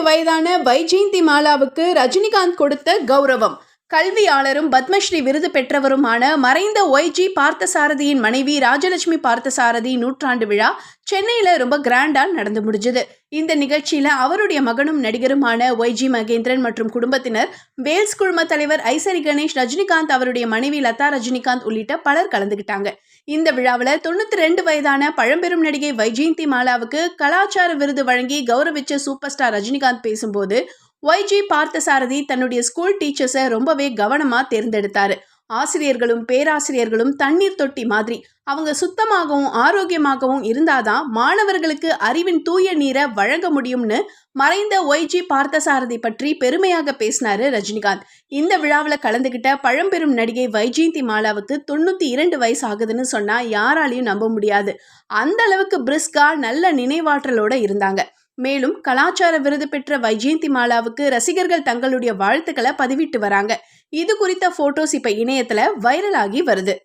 வயதான வைஜெயந்தி மாலாவுக்கு ரஜினிகாந்த் கொடுத்த கௌரவம். கல்வியாளரும் பத்மஸ்ரீ விருது பெற்றவருமான மறைந்த ஒய்ஜி பார்த்தசாரதியின் மனைவி ராஜலட்சுமி பார்த்தசாரதி நூற்றாண்டு விழா சென்னையில ரொம்ப கிராண்டா நடந்து முடிஞ்சது. இந்த நிகழ்ச்சியில அவருடைய மகனும் நடிகருமான ஒய்ஜி மகேந்திரன் மற்றும் குடும்பத்தினர், வேல்ஸ் குழும தலைவர் ஐசரி கணேஷ், ரஜினிகாந்த், அவருடைய மனைவி லதா ரஜினிகாந்த் உள்ளிட்ட பலர் கலந்துகிட்டாங்க. இந்த விழாவில் 92 வயதான பழம்பெரும் நடிகை வைஜெயந்தி மாலாவுக்கு கலாச்சார விருது வழங்கி கௌரவிச்ச சூப்பர் ஸ்டார் ரஜினிகாந்த் பேசும்போது, ஒய்ஜி பார்த்தசாரதி தன்னுடைய ஸ்கூல் டீச்சர்ஸை ரொம்பவே கவனமா தேர்ந்தெடுத்தாரு. ஆசிரியர்களும் பேராசிரியர்களும் தண்ணீர் தொட்டி மாதிரி அவங்க சுத்தமாகவும் ஆரோக்கியமாகவும் இருந்தாதான் மாணவர்களுக்கு அறிவின் தூய நீரை வழங்க முடியும்னு மறைந்த ஒய்ஜி பார்த்தசாரதி பற்றி பெருமையாக பேசினாரு ரஜினிகாந்த். இந்த விழாவில் கலந்துகிட்ட பழம்பெரும் நடிகை வைஜெயந்தி மாலாவுக்கு 92 வயசு ஆகுதுன்னு சொன்னா யாராலையும் நம்ப முடியாது. அந்த அளவுக்கு பிரிஸ்கா நல்ல நினைவாற்றலோட இருந்தாங்க. மேலும் கலாச்சார விருது பெற்ற வைஜெயந்தி மாலாவுக்கு ரசிகர்கள் தங்களுடைய வாழ்த்துக்களை பதிவிட்டு வராங்க. இது குறித்த போட்டோஸ் இப்ப இணையத்துல வைரல் ஆகி வருது.